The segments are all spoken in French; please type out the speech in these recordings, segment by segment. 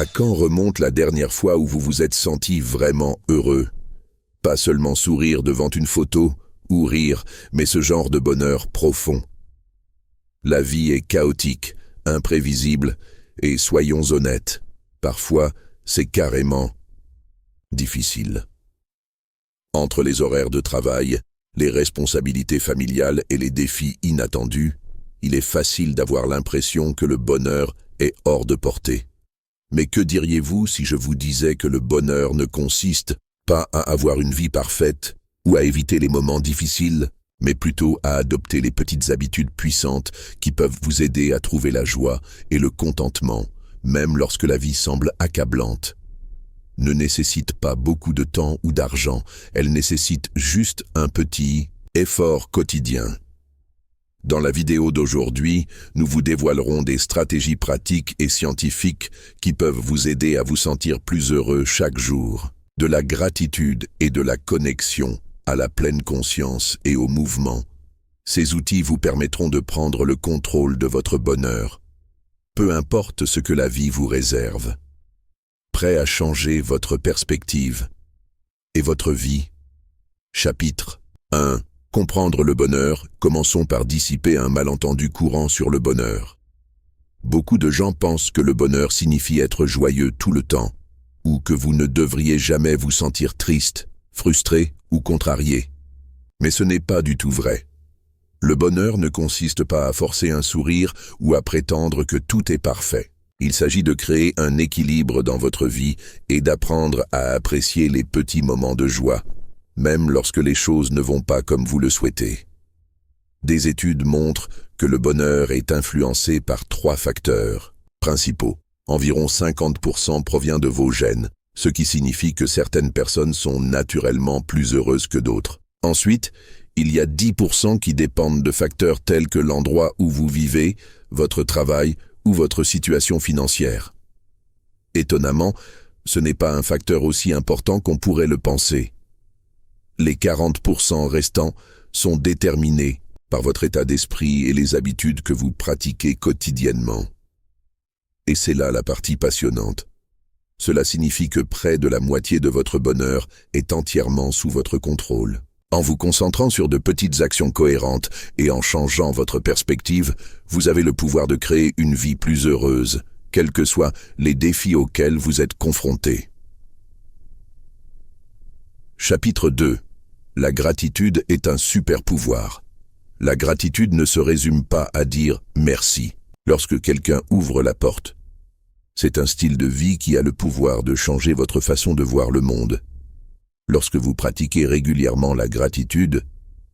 À quand remonte la dernière fois où vous vous êtes senti vraiment heureux? Pas seulement sourire devant une photo ou rire, mais ce genre de bonheur profond. La vie est chaotique, imprévisible, et soyons honnêtes, parfois c'est carrément difficile. Entre les horaires de travail, les responsabilités familiales et les défis inattendus, il est facile d'avoir l'impression que le bonheur est hors de portée. Mais que diriez-vous si je vous disais que le bonheur ne consiste pas à avoir une vie parfaite ou à éviter les moments difficiles, mais plutôt à adopter les petites habitudes puissantes qui peuvent vous aider à trouver la joie et le contentement, même lorsque la vie semble accablante. Ne nécessite pas beaucoup de temps ou d'argent, elle nécessite juste un petit effort quotidien. Dans la vidéo d'aujourd'hui, nous vous dévoilerons des stratégies pratiques et scientifiques qui peuvent vous aider à vous sentir plus heureux chaque jour. De la gratitude et de la connexion à la pleine conscience et au mouvement. Ces outils vous permettront de prendre le contrôle de votre bonheur. Peu importe ce que la vie vous réserve. Prêt à changer votre perspective et votre vie. Chapitre 1. Comprendre le bonheur, commençons par dissiper un malentendu courant sur le bonheur. Beaucoup de gens pensent que le bonheur signifie être joyeux tout le temps, ou que vous ne devriez jamais vous sentir triste, frustré ou contrarié. Mais ce n'est pas du tout vrai. Le bonheur ne consiste pas à forcer un sourire ou à prétendre que tout est parfait. Il s'agit de créer un équilibre dans votre vie et d'apprendre à apprécier les petits moments de joie, même lorsque les choses ne vont pas comme vous le souhaitez. Des études montrent que le bonheur est influencé par 3 facteurs principaux. Environ 50% provient de vos gènes, ce qui signifie que certaines personnes sont naturellement plus heureuses que d'autres. Ensuite, il y a 10% qui dépendent de facteurs tels que l'endroit où vous vivez, votre travail ou votre situation financière. Étonnamment, ce n'est pas un facteur aussi important qu'on pourrait le penser. Les 40% restants sont déterminés par votre état d'esprit et les habitudes que vous pratiquez quotidiennement. Et c'est là la partie passionnante. Cela signifie que près de la moitié de votre bonheur est entièrement sous votre contrôle. En vous concentrant sur de petites actions cohérentes et en changeant votre perspective, vous avez le pouvoir de créer une vie plus heureuse, quels que soient les défis auxquels vous êtes confrontés. Chapitre 2. La gratitude est un super pouvoir. La gratitude ne se résume pas à dire « merci » lorsque quelqu'un ouvre la porte. C'est un style de vie qui a le pouvoir de changer votre façon de voir le monde. Lorsque vous pratiquez régulièrement la gratitude,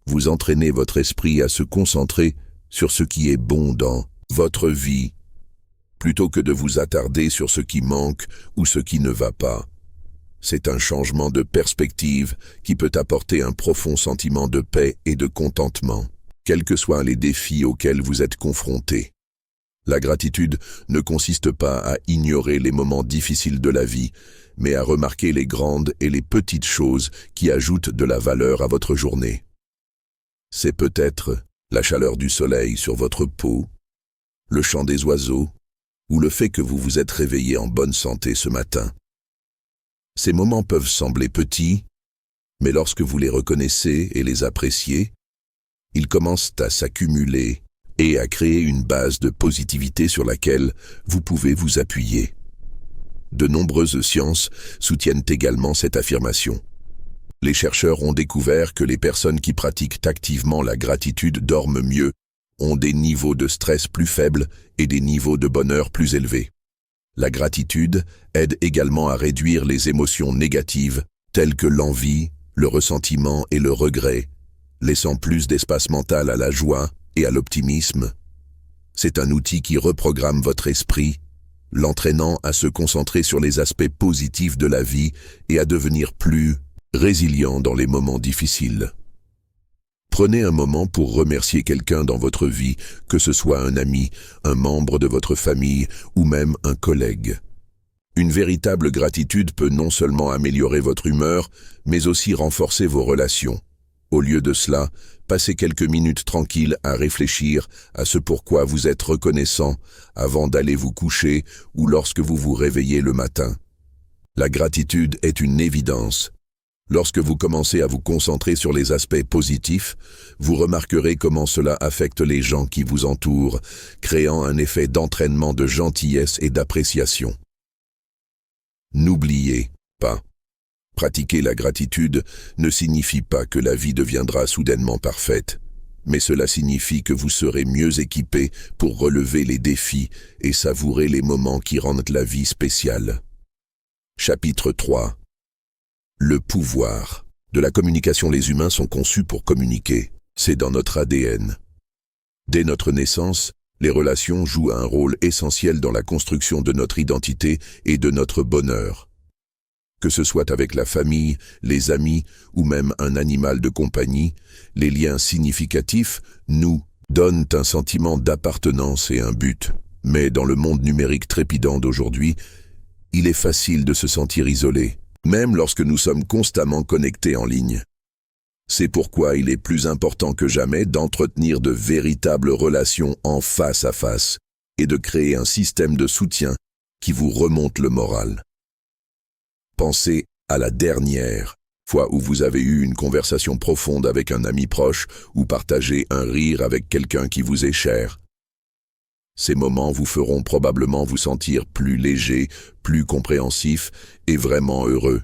vous entraînez votre esprit à se concentrer sur ce qui est bon dans votre vie, plutôt que de vous attarder sur ce qui manque ou ce qui ne va pas. C'est un changement de perspective qui peut apporter un profond sentiment de paix et de contentement, quels que soient les défis auxquels vous êtes confrontés. La gratitude ne consiste pas à ignorer les moments difficiles de la vie, mais à remarquer les grandes et les petites choses qui ajoutent de la valeur à votre journée. C'est peut-être la chaleur du soleil sur votre peau, le chant des oiseaux, ou le fait que vous vous êtes réveillé en bonne santé ce matin. Ces moments peuvent sembler petits, mais lorsque vous les reconnaissez et les appréciez, ils commencent à s'accumuler et à créer une base de positivité sur laquelle vous pouvez vous appuyer. De nombreuses sciences soutiennent également cette affirmation. Les chercheurs ont découvert que les personnes qui pratiquent activement la gratitude dorment mieux, ont des niveaux de stress plus faibles et des niveaux de bonheur plus élevés. La gratitude aide également à réduire les émotions négatives, telles que l'envie, le ressentiment et le regret, laissant plus d'espace mental à la joie et à l'optimisme. C'est un outil qui reprogramme votre esprit, l'entraînant à se concentrer sur les aspects positifs de la vie et à devenir plus résilient dans les moments difficiles. Prenez un moment pour remercier quelqu'un dans votre vie, que ce soit un ami, un membre de votre famille ou même un collègue. Une véritable gratitude peut non seulement améliorer votre humeur, mais aussi renforcer vos relations. Au lieu de cela, passez quelques minutes tranquilles à réfléchir à ce pourquoi vous êtes reconnaissant avant d'aller vous coucher ou lorsque vous vous réveillez le matin. La gratitude est une évidence. Lorsque vous commencez à vous concentrer sur les aspects positifs, vous remarquerez comment cela affecte les gens qui vous entourent, créant un effet d'entraînement de gentillesse et d'appréciation. N'oubliez pas. Pratiquer la gratitude ne signifie pas que la vie deviendra soudainement parfaite, mais cela signifie que vous serez mieux équipé pour relever les défis et savourer les moments qui rendent la vie spéciale. Chapitre 3. Le pouvoir. De la communication, les humains sont conçus pour communiquer. C'est dans notre ADN. Dès notre naissance, les relations jouent un rôle essentiel dans la construction de notre identité et de notre bonheur. Que ce soit avec la famille, les amis ou même un animal de compagnie, les liens significatifs nous donnent un sentiment d'appartenance et un but. Mais dans le monde numérique trépidant d'aujourd'hui, il est facile de se sentir isolé, même lorsque nous sommes constamment connectés en ligne. C'est pourquoi il est plus important que jamais d'entretenir de véritables relations en face à face et de créer un système de soutien qui vous remonte le moral. Pensez à la dernière fois où vous avez eu une conversation profonde avec un ami proche ou partagé un rire avec quelqu'un qui vous est cher. Ces moments vous feront probablement vous sentir plus léger, plus compréhensif et vraiment heureux.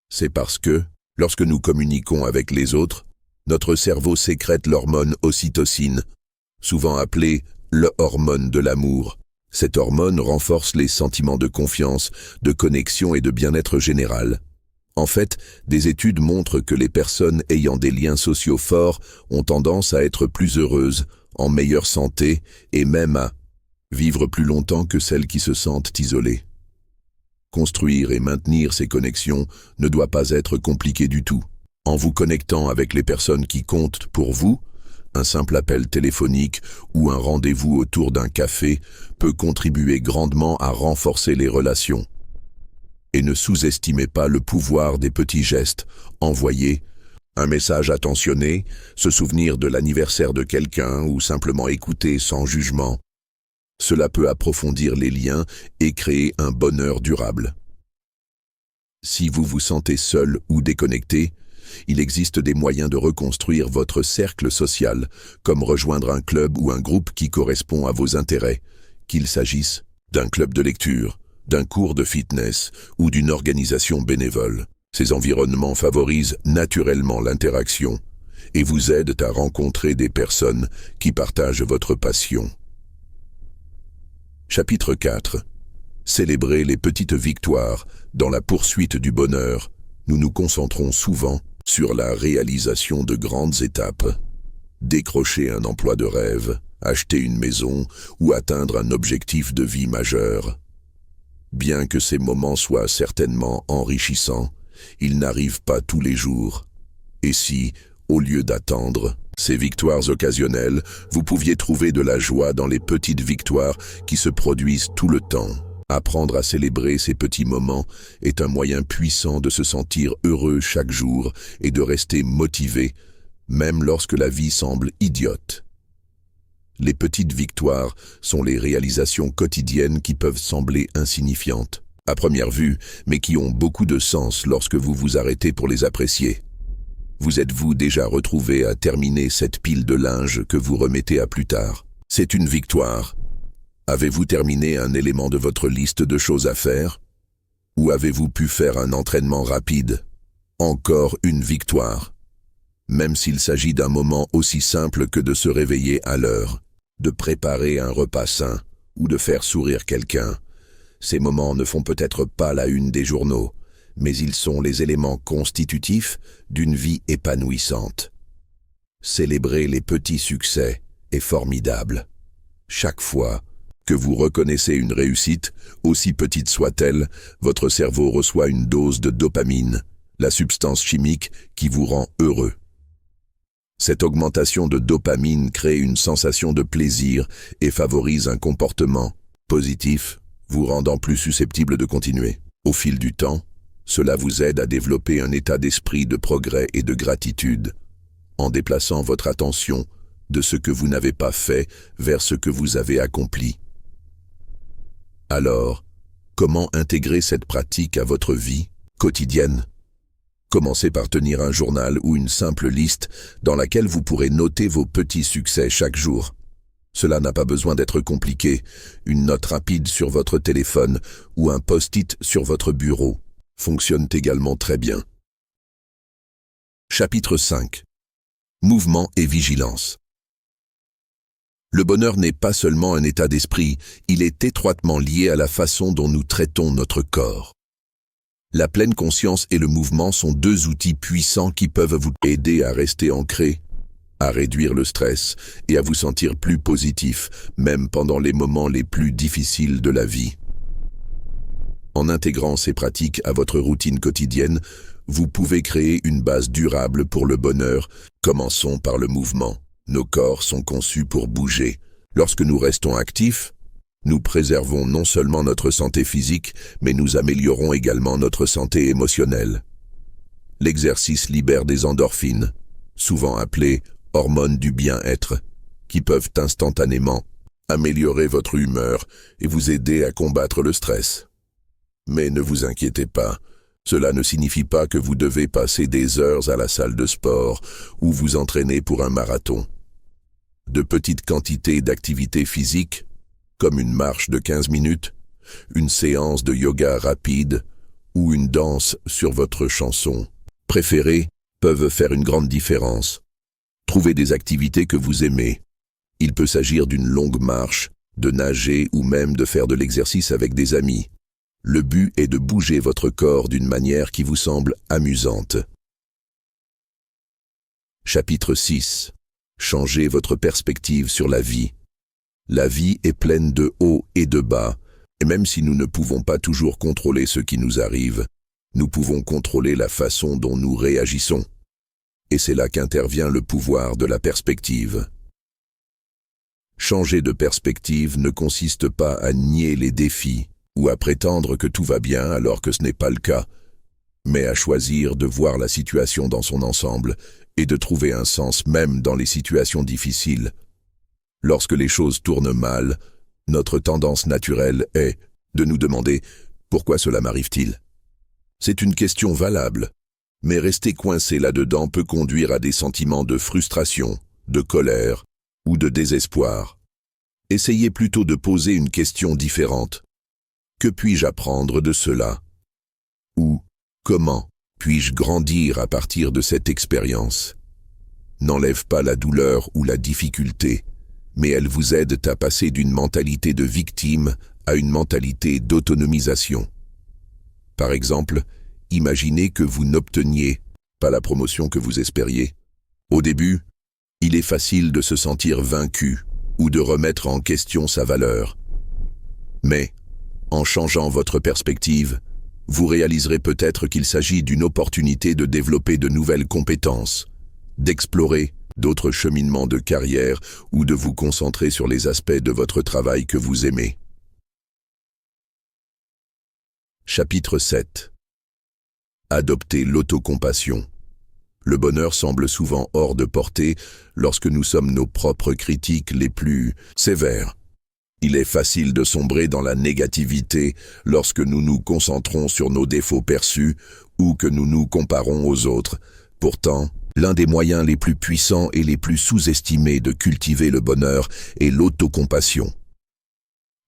C'est parce que, lorsque nous communiquons avec les autres, notre cerveau sécrète l'hormone ocytocine, souvent appelée le hormone de l'amour. Cette hormone renforce les sentiments de confiance, de connexion et de bien-être général. En fait, des études montrent que les personnes ayant des liens sociaux forts ont tendance à être plus heureuses, en meilleure santé et même à vivre plus longtemps que celles qui se sentent isolées. Construire et maintenir ces connexions ne doit pas être compliqué du tout. En vous connectant avec les personnes qui comptent pour vous, un simple appel téléphonique ou un rendez-vous autour d'un café peut contribuer grandement à renforcer les relations. Et ne sous-estimez pas le pouvoir des petits gestes. Envoyer un message attentionné, se souvenir de l'anniversaire de quelqu'un ou simplement écouter sans jugement. Cela peut approfondir les liens et créer un bonheur durable. Si vous vous sentez seul ou déconnecté, il existe des moyens de reconstruire votre cercle social, comme rejoindre un club ou un groupe qui correspond à vos intérêts, qu'il s'agisse d'un club de lecture, d'un cours de fitness ou d'une organisation bénévole. Ces environnements favorisent naturellement l'interaction et vous aident à rencontrer des personnes qui partagent votre passion. Chapitre 4. Célébrer les petites victoires. Dans la poursuite du bonheur, nous nous concentrons souvent sur la réalisation de grandes étapes. Décrocher un emploi de rêve, acheter une maison ou atteindre un objectif de vie majeur. Bien que ces moments soient certainement enrichissants, ils n'arrivent pas tous les jours. Et si, au lieu d'attendre ces victoires occasionnelles, vous pouviez trouver de la joie dans les petites victoires qui se produisent tout le temps. Apprendre à célébrer ces petits moments est un moyen puissant de se sentir heureux chaque jour et de rester motivé, même lorsque la vie semble idiote. Les petites victoires sont les réalisations quotidiennes qui peuvent sembler insignifiantes, à première vue, mais qui ont beaucoup de sens lorsque vous vous arrêtez pour les apprécier. Vous êtes-vous déjà retrouvé à terminer cette pile de linge que vous remettez à plus tard? C'est une victoire. Avez-vous terminé un élément de votre liste de choses à faire? Ou avez-vous pu faire un entraînement rapide? Encore une victoire. Même s'il s'agit d'un moment aussi simple que de se réveiller à l'heure, de préparer un repas sain ou de faire sourire quelqu'un, ces moments ne font peut-être pas la une des journaux, mais ils sont les éléments constitutifs d'une vie épanouissante. Célébrer les petits succès est formidable. Chaque fois que vous reconnaissez une réussite, aussi petite soit-elle, votre cerveau reçoit une dose de dopamine, la substance chimique qui vous rend heureux. Cette augmentation de dopamine crée une sensation de plaisir et favorise un comportement positif, vous rendant plus susceptible de continuer. Au fil du temps, Cela vous aide à développer un état d'esprit de progrès et de gratitude, en déplaçant votre attention de ce que vous n'avez pas fait vers ce que vous avez accompli. Alors, comment intégrer cette pratique à votre vie quotidienne? Commencez par tenir un journal ou une simple liste dans laquelle vous pourrez noter vos petits succès chaque jour. Cela n'a pas besoin d'être compliqué. Une note rapide sur votre téléphone ou un post-it sur votre bureau fonctionnent également très bien. Chapitre 5. Mouvement et vigilance. Le bonheur n'est pas seulement un état d'esprit, il est étroitement lié à la façon dont nous traitons notre corps. La pleine conscience et le mouvement sont deux outils puissants qui peuvent vous aider à rester ancré, à réduire le stress et à vous sentir plus positif, même pendant les moments les plus difficiles de la vie. En intégrant ces pratiques à votre routine quotidienne, vous pouvez créer une base durable pour le bonheur. Commençons par le mouvement. Nos corps sont conçus pour bouger. Lorsque nous restons actifs, nous préservons non seulement notre santé physique, mais nous améliorons également notre santé émotionnelle. L'exercice libère des endorphines, souvent appelées hormones du bien-être, qui peuvent instantanément améliorer votre humeur et vous aider à combattre le stress. Mais ne vous inquiétez pas, cela ne signifie pas que vous devez passer des heures à la salle de sport ou vous entraîner pour un marathon. De petites quantités d'activité physique, comme une marche de 15 minutes, une séance de yoga rapide ou une danse sur votre chanson préférée, peuvent faire une grande différence. Trouvez des activités que vous aimez. Il peut s'agir d'une longue marche, de nager ou même de faire de l'exercice avec des amis. Le but est de bouger votre corps d'une manière qui vous semble amusante. Chapitre 6. Changez votre perspective sur la vie. La vie est pleine de hauts et de bas, et même si nous ne pouvons pas toujours contrôler ce qui nous arrive, nous pouvons contrôler la façon dont nous réagissons. Et c'est là qu'intervient le pouvoir de la perspective. Changer de perspective ne consiste pas à nier les défis ou à prétendre que tout va bien alors que ce n'est pas le cas, mais à choisir de voir la situation dans son ensemble et de trouver un sens même dans les situations difficiles. Lorsque les choses tournent mal, notre tendance naturelle est de nous demander « Pourquoi cela m'arrive-t-il ?» C'est une question valable, mais rester coincé là-dedans peut conduire à des sentiments de frustration, de colère ou de désespoir. Essayez plutôt de poser une question différente. Que puis-je apprendre de cela? Ou comment puis-je grandir à partir de cette expérience? N'enlève pas la douleur ou la difficulté, mais elles vous aident à passer d'une mentalité de victime à une mentalité d'autonomisation. Par exemple, imaginez que vous n'obteniez pas la promotion que vous espériez. Au début, il est facile de se sentir vaincu ou de remettre en question sa valeur. Mais, en changeant votre perspective, vous réaliserez peut-être qu'il s'agit d'une opportunité de développer de nouvelles compétences, d'explorer d'autres cheminements de carrière ou de vous concentrer sur les aspects de votre travail que vous aimez. Chapitre 7. Adoptez l'autocompassion. Le bonheur semble souvent hors de portée lorsque nous sommes nos propres critiques les plus sévères. Il est facile de sombrer dans la négativité lorsque nous nous concentrons sur nos défauts perçus ou que nous nous comparons aux autres. Pourtant, l'un des moyens les plus puissants et les plus sous-estimés de cultiver le bonheur est l'autocompassion.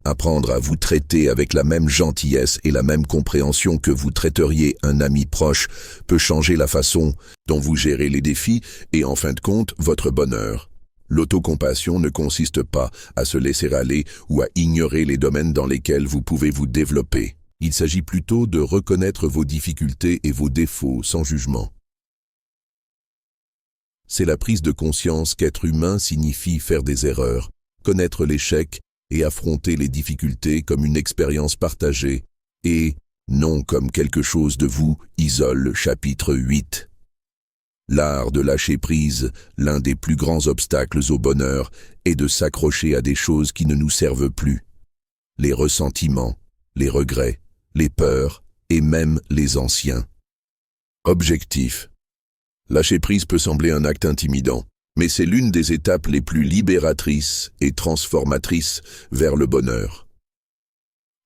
Apprendre à vous traiter avec la même gentillesse et la même compréhension que vous traiteriez un ami proche peut changer la façon dont vous gérez les défis et, en fin de compte, votre bonheur. L'autocompassion ne consiste pas à se laisser aller ou à ignorer les domaines dans lesquels vous pouvez vous développer. Il s'agit plutôt de reconnaître vos difficultés et vos défauts sans jugement. C'est la prise de conscience qu'être humain signifie faire des erreurs, connaître l'échec et affronter les difficultés comme une expérience partagée et non comme quelque chose de vous isole. Chapitre 8. L'art de lâcher prise, l'un des plus grands obstacles au bonheur, est de s'accrocher à des choses qui ne nous servent plus. Les ressentiments, les regrets, les peurs, et même les anciens. Objectif. Lâcher prise peut sembler un acte intimidant, mais c'est l'une des étapes les plus libératrices et transformatrices vers le bonheur.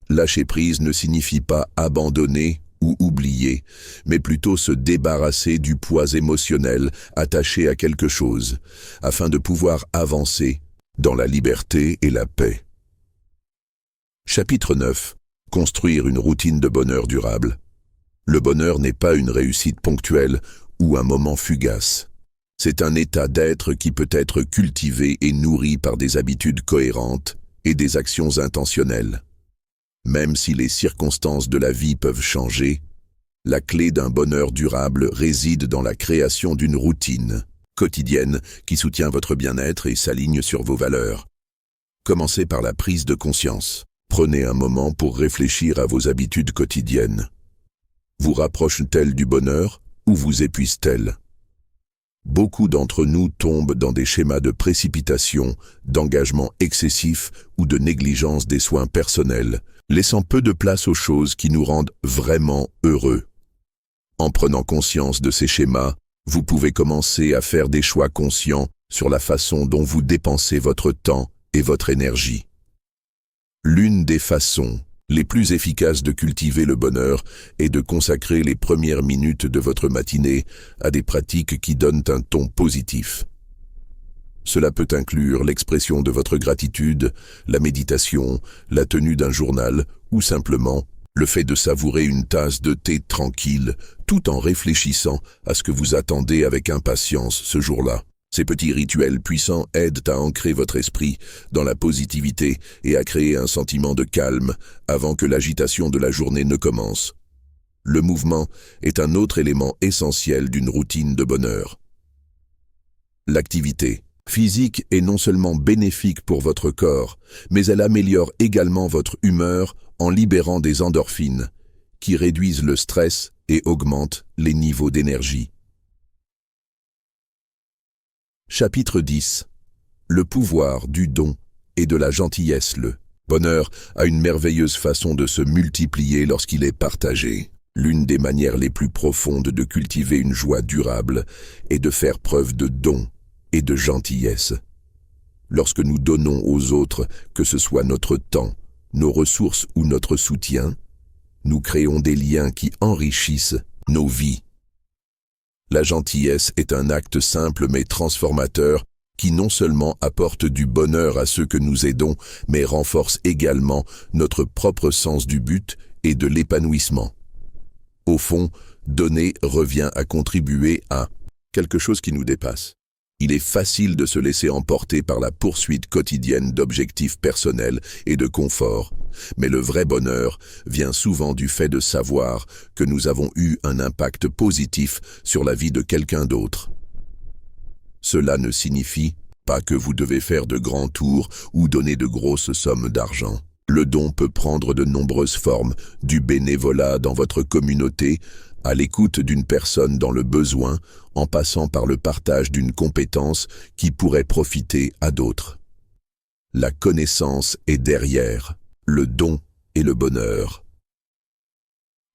Lâcher prise ne signifie pas abandonner ou oublier, mais plutôt se débarrasser du poids émotionnel attaché à quelque chose, afin de pouvoir avancer dans la liberté et la paix. Chapitre 9. Construire une routine de bonheur durable. Le bonheur n'est pas une réussite ponctuelle ou un moment fugace. C'est un état d'être qui peut être cultivé et nourri par des habitudes cohérentes et des actions intentionnelles. Même si les circonstances de la vie peuvent changer, la clé d'un bonheur durable réside dans la création d'une routine quotidienne qui soutient votre bien-être et s'aligne sur vos valeurs. Commencez par la prise de conscience. Prenez un moment pour réfléchir à vos habitudes quotidiennes. Vous rapprochent-elles du bonheur ou vous épuisent-elles? Beaucoup d'entre nous tombent dans des schémas de précipitation, d'engagement excessif ou de négligence des soins personnels, laissant peu de place aux choses qui nous rendent vraiment heureux. En prenant conscience de ces schémas, vous pouvez commencer à faire des choix conscients sur la façon dont vous dépensez votre temps et votre énergie. L'une des façons les plus efficaces de cultiver le bonheur est de consacrer les premières minutes de votre matinée à des pratiques qui donnent un ton positif. Cela peut inclure l'expression de votre gratitude, la méditation, la tenue d'un journal ou simplement le fait de savourer une tasse de thé tranquille tout en réfléchissant à ce que vous attendez avec impatience ce jour-là. Ces petits rituels puissants aident à ancrer votre esprit dans la positivité et à créer un sentiment de calme avant que l'agitation de la journée ne commence. Le mouvement est un autre élément essentiel d'une routine de bonheur. L'activité physique est non seulement bénéfique pour votre corps, mais elle améliore également votre humeur en libérant des endorphines, qui réduisent le stress et augmentent les niveaux d'énergie. Chapitre 10. Le pouvoir du don et de la gentillesse. Le bonheur a une merveilleuse façon de se multiplier lorsqu'il est partagé. L'une des manières les plus profondes de cultiver une joie durable est de faire preuve de don et de gentillesse. Lorsque nous donnons aux autres, que ce soit notre temps, nos ressources ou notre soutien, nous créons des liens qui enrichissent nos vies. La gentillesse est un acte simple mais transformateur qui non seulement apporte du bonheur à ceux que nous aidons, mais renforce également notre propre sens du but et de l'épanouissement. Au fond, donner revient à contribuer à quelque chose qui nous dépasse. Il est facile de se laisser emporter par la poursuite quotidienne d'objectifs personnels et de confort, mais le vrai bonheur vient souvent du fait de savoir que nous avons eu un impact positif sur la vie de quelqu'un d'autre. Cela ne signifie pas que vous devez faire de grands tours ou donner de grosses sommes d'argent. Le don peut prendre de nombreuses formes, du bénévolat dans votre communauté, à l'écoute d'une personne dans le besoin, en passant par le partage d'une compétence qui pourrait profiter à d'autres. La connaissance est derrière le don et le bonheur.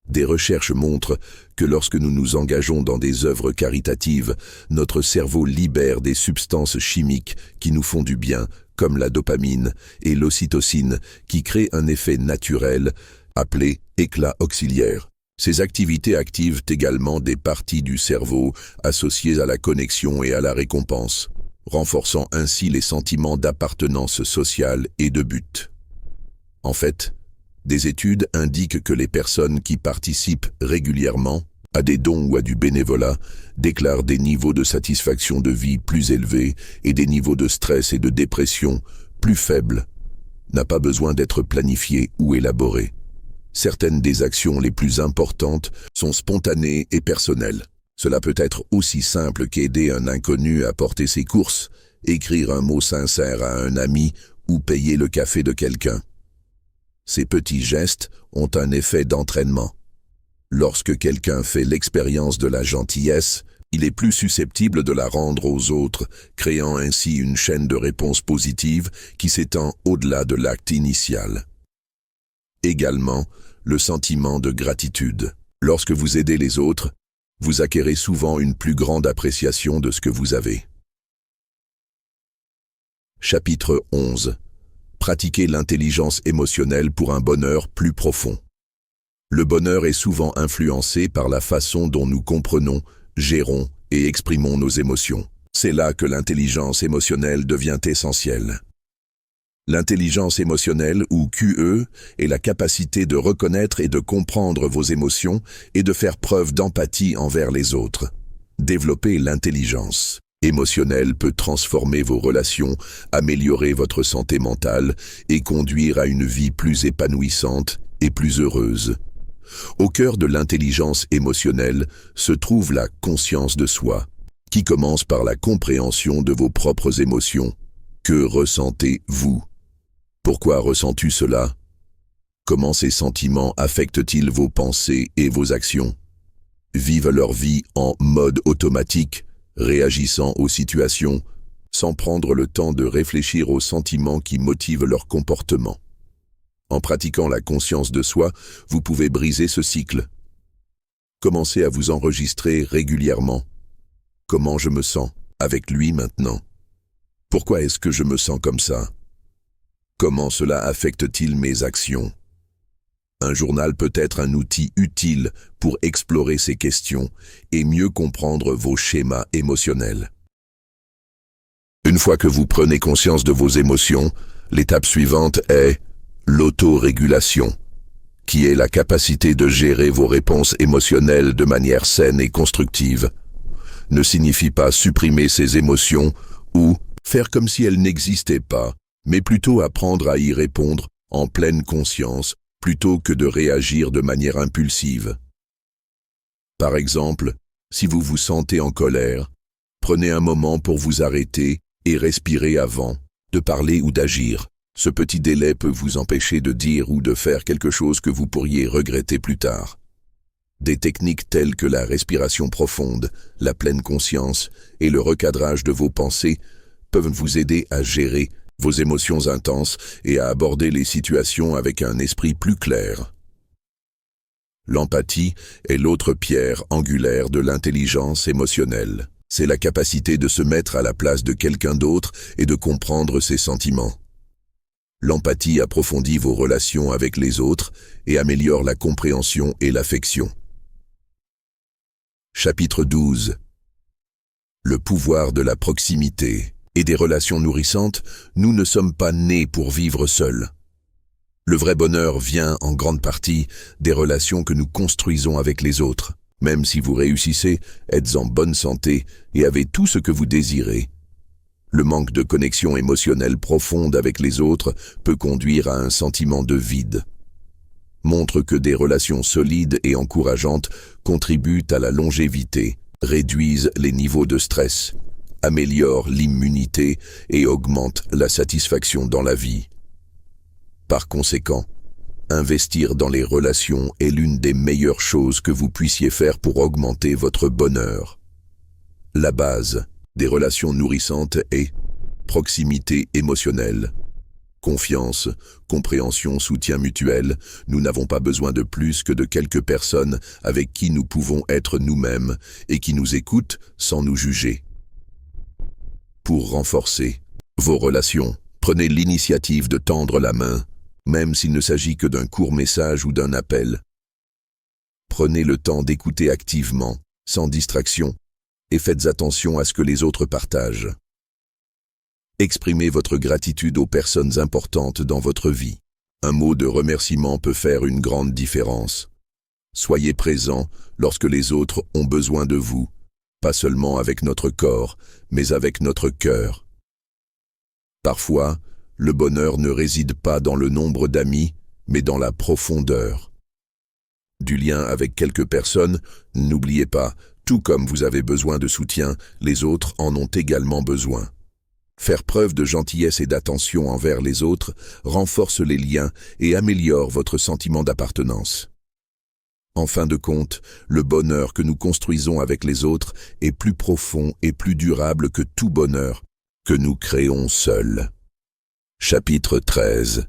Des recherches montrent que lorsque nous nous engageons dans des œuvres caritatives, notre cerveau libère des substances chimiques qui nous font du bien, comme la dopamine et l'ocytocine, qui créent un effet naturel appelé éclat auxiliaire. Ces activités activent également des parties du cerveau associées à la connexion et à la récompense, renforçant ainsi les sentiments d'appartenance sociale et de but. En fait, des études indiquent que les personnes qui participent régulièrement à des dons ou à du bénévolat déclarent des niveaux de satisfaction de vie plus élevés et des niveaux de stress et de dépression plus faibles. N'a pas besoin d'être planifié ou élaboré. Certaines des actions les plus importantes sont spontanées et personnelles. Cela peut être aussi simple qu'aider un inconnu à porter ses courses, écrire un mot sincère à un ami ou payer le café de quelqu'un. Ces petits gestes ont un effet d'entraînement. Lorsque quelqu'un fait l'expérience de la gentillesse, il est plus susceptible de la rendre aux autres, créant ainsi une chaîne de réponses positives qui s'étend au-delà de l'acte initial. Également, le sentiment de gratitude. Lorsque vous aidez les autres, vous acquérez souvent une plus grande appréciation de ce que vous avez. Chapitre 11. Pratiquer l'intelligence émotionnelle pour un bonheur plus profond. Le bonheur est souvent influencé par la façon dont nous comprenons, gérons et exprimons nos émotions. C'est là que l'intelligence émotionnelle devient essentielle. L'intelligence émotionnelle, ou QE, est la capacité de reconnaître et de comprendre vos émotions et de faire preuve d'empathie envers les autres. Développer l'intelligence émotionnelle peut transformer vos relations, améliorer votre santé mentale et conduire à une vie plus épanouissante et plus heureuse. Au cœur de l'intelligence émotionnelle se trouve la conscience de soi, qui commence par la compréhension de vos propres émotions. Que ressentez-vous? Pourquoi ressens-tu cela? Comment ces sentiments affectent-ils vos pensées et vos actions? Vivent leur vie en mode automatique, réagissant aux situations, sans prendre le temps de réfléchir aux sentiments qui motivent leur comportement. En pratiquant la conscience de soi, vous pouvez briser ce cycle. Commencez à vous enregistrer régulièrement. Comment je me sens avec lui maintenant? Pourquoi est-ce que je me sens comme ça? Comment cela affecte-t-il mes actions? Un journal peut être un outil utile pour explorer ces questions et mieux comprendre vos schémas émotionnels. Une fois que vous prenez conscience de vos émotions, l'étape suivante est l'autorégulation, qui est la capacité de gérer vos réponses émotionnelles de manière saine et constructive. Ne signifie pas supprimer ces émotions ou faire comme si elles n'existaient pas, mais plutôt apprendre à y répondre en pleine conscience plutôt que de réagir de manière impulsive. Par exemple, si vous vous sentez en colère, prenez un moment pour vous arrêter et respirer avant de parler ou d'agir. Ce petit délai peut vous empêcher de dire ou de faire quelque chose que vous pourriez regretter plus tard. Des techniques telles que la respiration profonde, la pleine conscience et le recadrage de vos pensées peuvent vous aider à gérer vos émotions intenses et à aborder les situations avec un esprit plus clair. L'empathie est l'autre pierre angulaire de l'intelligence émotionnelle. C'est la capacité de se mettre à la place de quelqu'un d'autre et de comprendre ses sentiments. L'empathie approfondit vos relations avec les autres et améliore la compréhension et l'affection. Chapitre 12. Le pouvoir de la proximité et des relations nourrissantes, nous ne sommes pas nés pour vivre seuls. Le vrai bonheur vient en grande partie des relations que nous construisons avec les autres. Même si vous réussissez, êtes en bonne santé et avez tout ce que vous désirez. Le manque de connexion émotionnelle profonde avec les autres peut conduire à un sentiment de vide. Montre que des relations solides et encourageantes contribuent à la longévité, réduisent les niveaux de stress, améliorent l'immunité et augmentent la satisfaction dans la vie. Par conséquent, investir dans les relations est l'une des meilleures choses que vous puissiez faire pour augmenter votre bonheur. La base des relations nourrissantes est proximité émotionnelle. Confiance, compréhension, soutien mutuel, nous n'avons pas besoin de plus que de quelques personnes avec qui nous pouvons être nous-mêmes et qui nous écoutent sans nous juger. Pour renforcer vos relations, prenez l'initiative de tendre la main, même s'il ne s'agit que d'un court message ou d'un appel. Prenez le temps d'écouter activement, sans distraction, et faites attention à ce que les autres partagent. Exprimez votre gratitude aux personnes importantes dans votre vie. Un mot de remerciement peut faire une grande différence. Soyez présent lorsque les autres ont besoin de vous, pas seulement avec notre corps, mais avec notre cœur. Parfois, le bonheur ne réside pas dans le nombre d'amis, mais dans la profondeur. Du lien avec quelques personnes, n'oubliez pas, tout comme vous avez besoin de soutien, les autres en ont également besoin. Faire preuve de gentillesse et d'attention envers les autres renforce les liens et améliore votre sentiment d'appartenance. En fin de compte, le bonheur que nous construisons avec les autres est plus profond et plus durable que tout bonheur que nous créons seuls. Chapitre 13.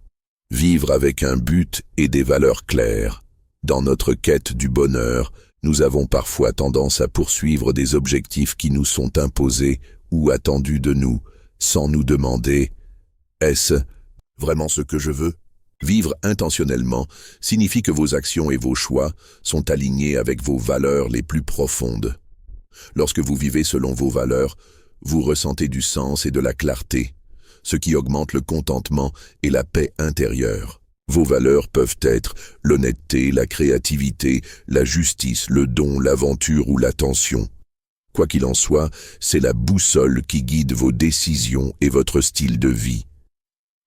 Vivre avec un but et des valeurs claires. Dans notre quête du bonheur, nous avons parfois tendance à poursuivre des objectifs qui nous sont imposés ou attendus de nous, sans nous demander « Est-ce vraiment ce que je veux ?» Vivre intentionnellement signifie que vos actions et vos choix sont alignés avec vos valeurs les plus profondes. Lorsque vous vivez selon vos valeurs, vous ressentez du sens et de la clarté, ce qui augmente le contentement et la paix intérieure. Vos valeurs peuvent être l'honnêteté, la créativité, la justice, le don, l'aventure ou l'attention. Quoi qu'il en soit, c'est la boussole qui guide vos décisions et votre style de vie.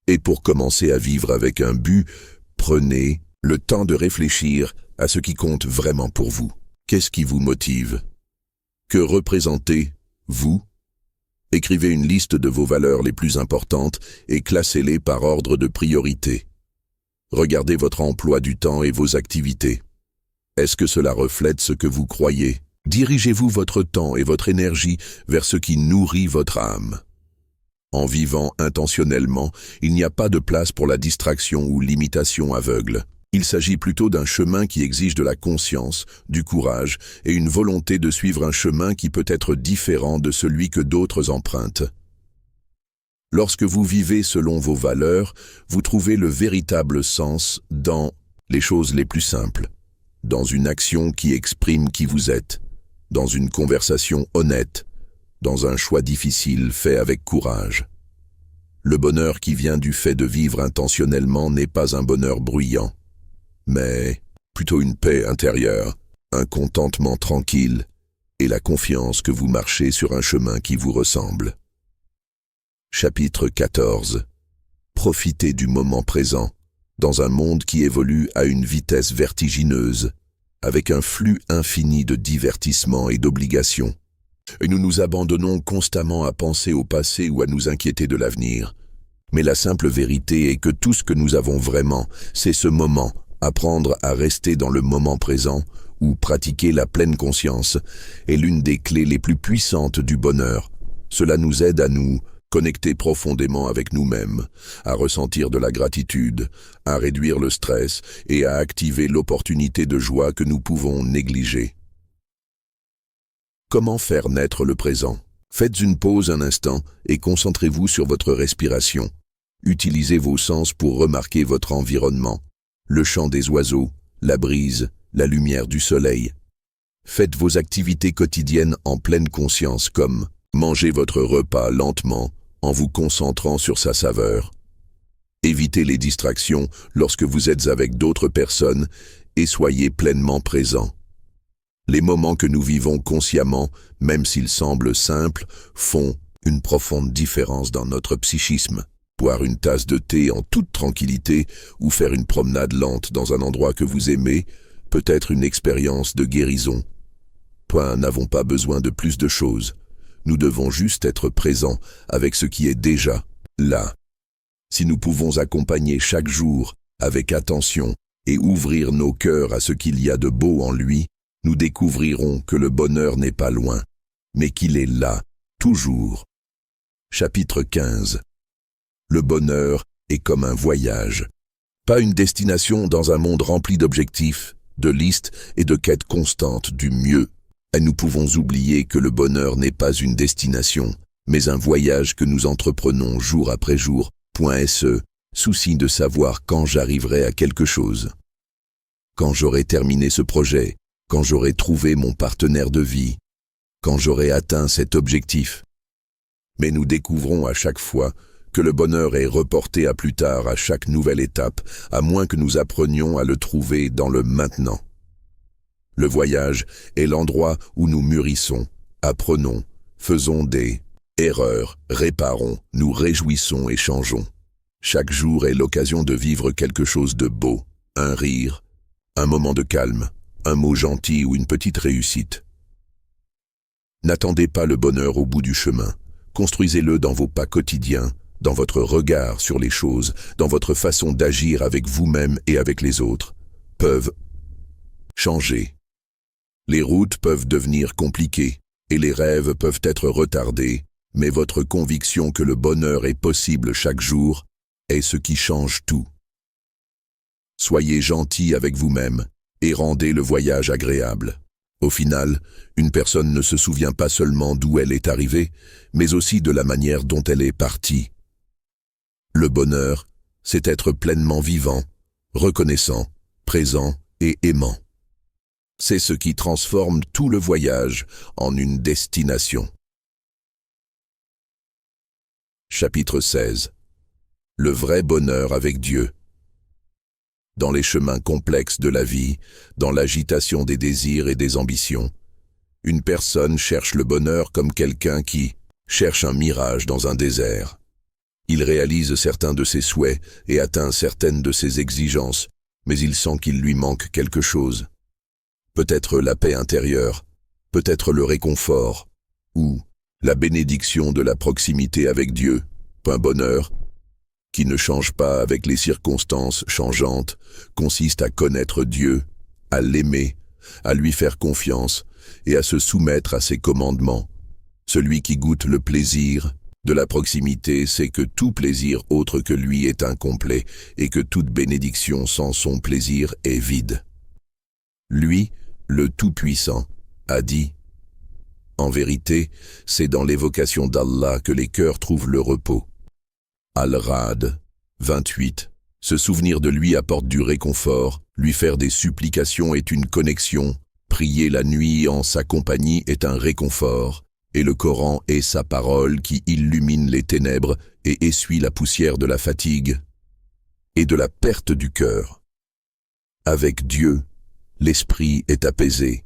Et pour commencer à vivre avec un but, prenez le temps de réfléchir à ce qui compte vraiment pour vous. Qu'est-ce qui vous motive? Que représentez-vous? Écrivez une liste de vos valeurs les plus importantes et classez-les par ordre de priorité. Regardez votre emploi du temps et vos activités. Est-ce que cela reflète ce que vous croyez? Dirigez-vous votre temps et votre énergie vers ce qui nourrit votre âme. En vivant intentionnellement, il n'y a pas de place pour la distraction ou l'imitation aveugle. Il s'agit plutôt d'un chemin qui exige de la conscience, du courage et une volonté de suivre un chemin qui peut être différent de celui que d'autres empruntent. Lorsque vous vivez selon vos valeurs, vous trouvez le véritable sens dans les choses les plus simples, dans une action qui exprime qui vous êtes, dans une conversation honnête, dans un choix difficile fait avec courage. Le bonheur qui vient du fait de vivre intentionnellement n'est pas un bonheur bruyant, mais plutôt une paix intérieure, un contentement tranquille et la confiance que vous marchez sur un chemin qui vous ressemble. Chapitre 14. Profitez du moment présent, dans un monde qui évolue à une vitesse vertigineuse, avec un flux infini de divertissements et d'obligations. Et nous nous abandonnons constamment à penser au passé ou à nous inquiéter de l'avenir. Mais la simple vérité est que tout ce que nous avons vraiment, c'est ce moment. Apprendre à rester dans le moment présent ou pratiquer la pleine conscience est l'une des clés les plus puissantes du bonheur. Cela nous aide à nous connecter profondément avec nous-mêmes, à ressentir de la gratitude, à réduire le stress et à activer l'opportunité de joie que nous pouvons négliger. Comment faire naître le présent? Faites une pause un instant et concentrez-vous sur votre respiration. Utilisez vos sens pour remarquer votre environnement, le chant des oiseaux, la brise, la lumière du soleil. Faites vos activités quotidiennes en pleine conscience comme manger votre repas lentement en vous concentrant sur sa saveur. Évitez les distractions lorsque vous êtes avec d'autres personnes et soyez pleinement présent. Les moments que nous vivons consciemment, même s'ils semblent simples, font une profonde différence dans notre psychisme. Boire une tasse de thé en toute tranquillité ou faire une promenade lente dans un endroit que vous aimez peut être une expérience de guérison. Nous n'avons pas besoin de plus de choses. Nous devons juste être présents avec ce qui est déjà là. Si nous pouvons accompagner chaque jour avec attention et ouvrir nos cœurs à ce qu'il y a de beau en lui, nous découvrirons que le bonheur n'est pas loin, mais qu'il est là, toujours. Chapitre 15. Le bonheur est comme un voyage. Pas une destination dans un monde rempli d'objectifs, de listes et de quêtes constantes du mieux. Et nous pouvons oublier que le bonheur n'est pas une destination, mais un voyage que nous entreprenons jour après jour. Souci de savoir quand j'arriverai à quelque chose. Quand j'aurai terminé ce projet, quand j'aurai trouvé mon partenaire de vie, quand j'aurai atteint cet objectif. Mais nous découvrons à chaque fois que le bonheur est reporté à plus tard à chaque nouvelle étape, à moins que nous apprenions à le trouver dans le maintenant. Le voyage est l'endroit où nous mûrissons, apprenons, faisons des erreurs, réparons, nous réjouissons et changeons. Chaque jour est l'occasion de vivre quelque chose de beau, un rire, un moment de calme, un mot gentil ou une petite réussite. N'attendez pas le bonheur au bout du chemin. Construisez-le dans vos pas quotidiens, dans votre regard sur les choses, dans votre façon d'agir avec vous-même et avec les autres. Peuvent changer. Les routes peuvent devenir compliquées et les rêves peuvent être retardés, mais votre conviction que le bonheur est possible chaque jour est ce qui change tout. Soyez gentil avec vous-même et rendez le voyage agréable. Au final, une personne ne se souvient pas seulement d'où elle est arrivée, mais aussi de la manière dont elle est partie. Le bonheur, c'est être pleinement vivant, reconnaissant, présent et aimant. C'est ce qui transforme tout le voyage en une destination. Chapitre 16. Le vrai bonheur avec Dieu. Dans les chemins complexes de la vie, dans l'agitation des désirs et des ambitions, une personne cherche le bonheur comme quelqu'un qui cherche un mirage dans un désert. Il réalise certains de ses souhaits et atteint certaines de ses exigences, mais il sent qu'il lui manque quelque chose. Peut-être la paix intérieure, peut-être le réconfort, ou la bénédiction de la proximité avec Dieu, un bonheur qui ne change pas avec les circonstances changeantes, consiste à connaître Dieu, à l'aimer, à lui faire confiance et à se soumettre à ses commandements. Celui qui goûte le plaisir de la proximité sait que tout plaisir autre que lui est incomplet et que toute bénédiction sans son plaisir est vide. Lui, le Tout-Puissant, a dit « En vérité, c'est dans l'évocation d'Allah que les cœurs trouvent le repos. » Al-Ra'd 28. Se souvenir de lui apporte du réconfort, lui faire des supplications est une connexion, prier la nuit en sa compagnie est un réconfort, et le Coran est sa parole qui illumine les ténèbres et essuie la poussière de la fatigue et de la perte du cœur. Avec Dieu, l'esprit est apaisé,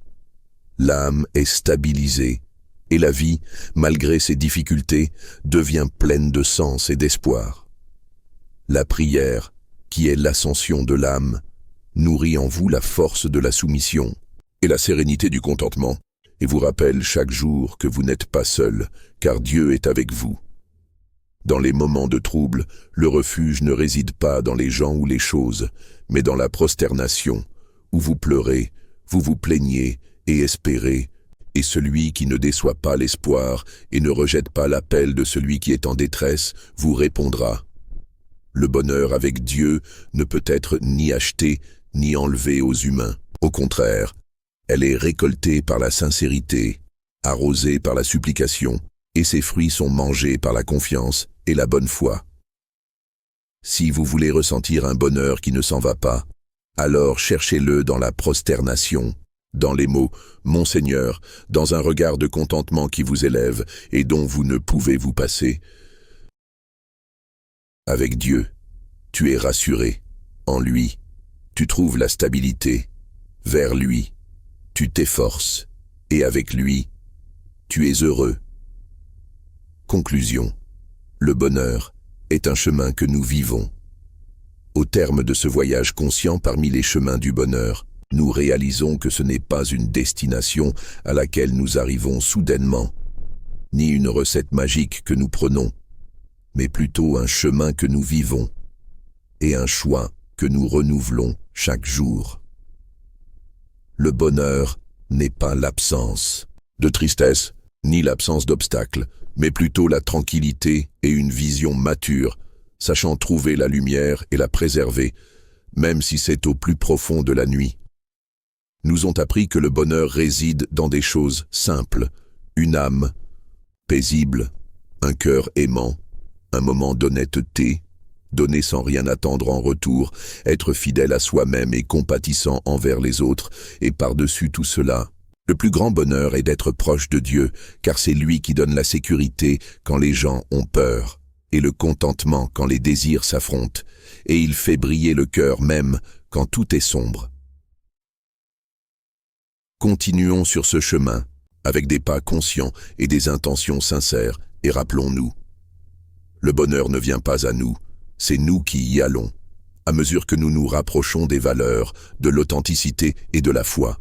l'âme est stabilisée, et la vie, malgré ses difficultés, devient pleine de sens et d'espoir. La prière, qui est l'ascension de l'âme, nourrit en vous la force de la soumission et la sérénité du contentement, et vous rappelle chaque jour que vous n'êtes pas seul, car Dieu est avec vous. Dans les moments de trouble, le refuge ne réside pas dans les gens ou les choses, mais dans la prosternation, où vous pleurez, vous vous plaignez et espérez, et celui qui ne déçoit pas l'espoir et ne rejette pas l'appel de celui qui est en détresse vous répondra. Le bonheur avec Dieu ne peut être ni acheté ni enlevé aux humains. Au contraire, elle est récoltée par la sincérité, arrosée par la supplication, et ses fruits sont mangés par la confiance et la bonne foi. Si vous voulez ressentir un bonheur qui ne s'en va pas, alors cherchez-le dans la prosternation, dans les mots « Mon Seigneur », dans un regard de contentement qui vous élève et dont vous ne pouvez vous passer. Avec Dieu, tu es rassuré. En lui, tu trouves la stabilité. Vers lui, tu t'efforces. Et avec lui, tu es heureux. Conclusion. Le bonheur est un chemin que nous vivons. Au terme de ce voyage conscient parmi les chemins du bonheur, nous réalisons que ce n'est pas une destination à laquelle nous arrivons soudainement, ni une recette magique que nous prenons, mais plutôt un chemin que nous vivons et un choix que nous renouvelons chaque jour. Le bonheur n'est pas l'absence de tristesse, ni l'absence d'obstacles, mais plutôt la tranquillité et une vision mature, sachant trouver la lumière et la préserver, même si c'est au plus profond de la nuit. Nous ont appris que le bonheur réside dans des choses simples, une âme paisible, un cœur aimant, un moment d'honnêteté, donner sans rien attendre en retour, être fidèle à soi-même et compatissant envers les autres, et par-dessus tout cela, le plus grand bonheur est d'être proche de Dieu, car c'est lui qui donne la sécurité quand les gens ont peur, et le contentement quand les désirs s'affrontent, et il fait briller le cœur même quand tout est sombre. Continuons sur ce chemin, avec des pas conscients et des intentions sincères, et rappelons-nous, le bonheur ne vient pas à nous, c'est nous qui y allons, à mesure que nous nous rapprochons des valeurs, de l'authenticité et de la foi.